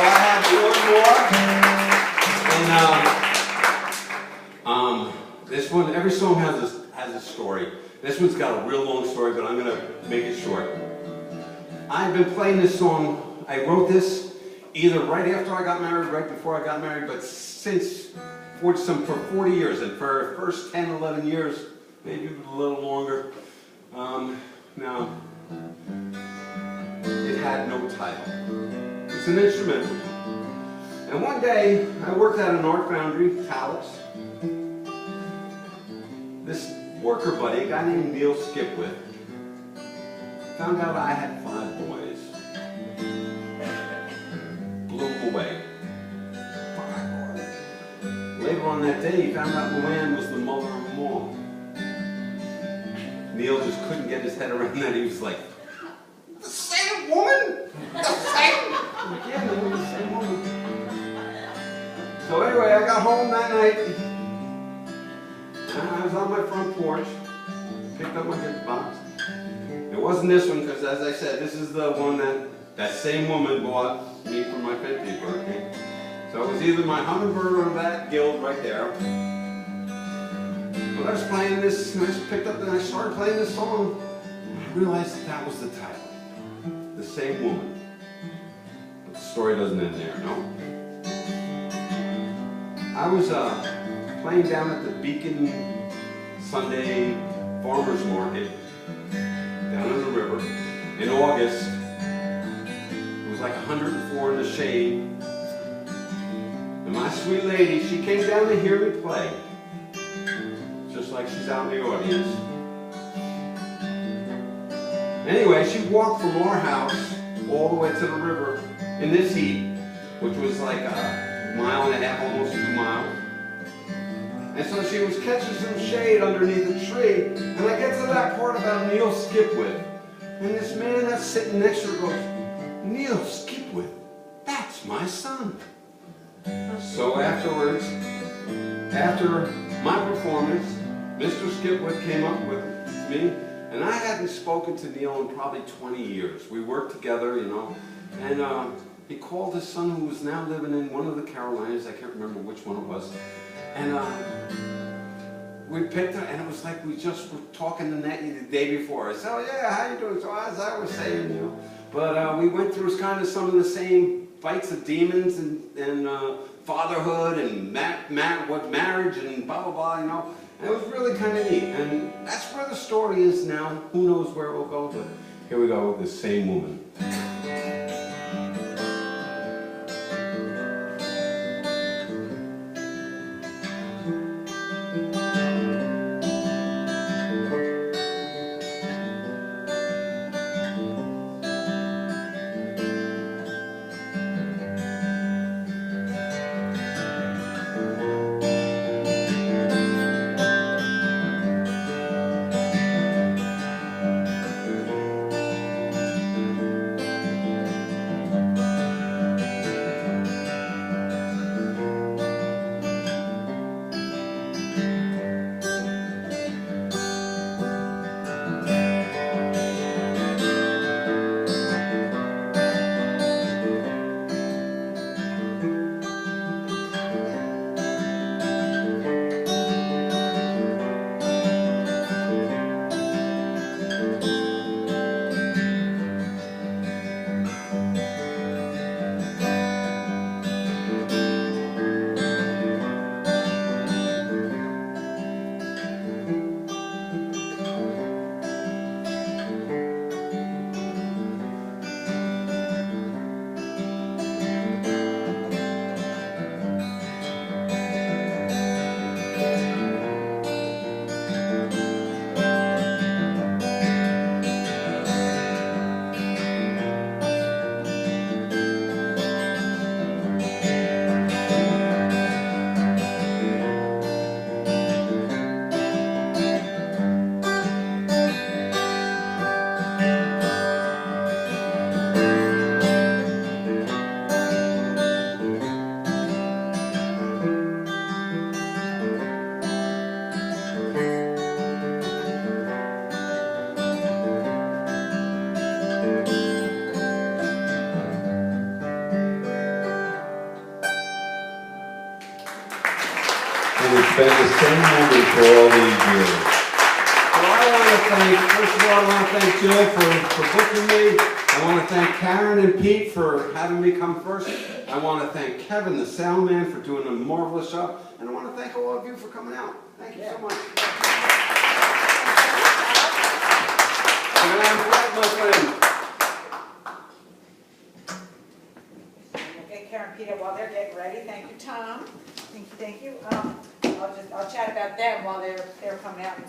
have one more, and this one, every song has a story. This one's got a real long story, but I'm gonna make it short. I've been playing this song. I wrote this either right after I got married, right before I got married, but since for 40 years, and for the first 10, 11 years, maybe a little longer. Now, it had no title. It's an instrumental. And one day, I worked at an art foundry, Talix. This worker buddy, a guy named Neil Skipwith, found out I had 5 boys. Blew him away. 5 boys. Later on that day, he found out Luann was the mother of them all. Neil just couldn't get his head around that. He was like, the same woman? The same? Yeah, man, the same woman. So anyway, I got home that night. And I was on my front porch. Picked up my gift box. It wasn't this one, because as I said, this is the one that same woman bought me for my 50th birthday. So it was either my Hummingbird or that Guild right there. But I was playing this, and I just picked up and I started playing this song. And I realized that was the title. The Same Woman. But the story doesn't end there, no? I was playing down at the Beacon Sunday Farmers Market down on the river in August. It was like 104 in the shade. And my sweet lady, she came down to hear me play. Just like she's out in the audience. Anyway, she walked from our house all the way to the river in this heat, which was like a mile and a half, almost 2 miles. And so she was catching some shade underneath a tree, and I get to that part about Neil Skipwith, and this man that's sitting next to her goes, Neil Skipwith, that's my son. So afterwards, after my performance, Mr. Skipwith came up with me, and I hadn't spoken to Neil in probably 20 years. We worked together, you know, and he called his son, who was now living in one of the Carolinas, I can't remember which one it was, and we picked her, and it was like we just were talking the day before. I said, oh yeah, how you doing? So as I was saying, you know, but we went through kind of some of the same fights of demons and fatherhood and marriage and blah, blah, blah, you know. And it was really kind of neat. And that's where the story is now. Who knows where it will go, but here we go with the same woman. been the same woman for all these years. Well, I want to thank, first of all, I want to thank Jill for booking me. I want to thank Karen and Pete for having me come first. I want to thank Kevin, the sound man, for doing a marvelous job. And I want to thank all of you for coming out. Thank you so much. And I'm glad, my friend. Okay, Karen, Peter, while they're getting ready, thank you, Tom. Thank you. I'll chat about them while they're coming out and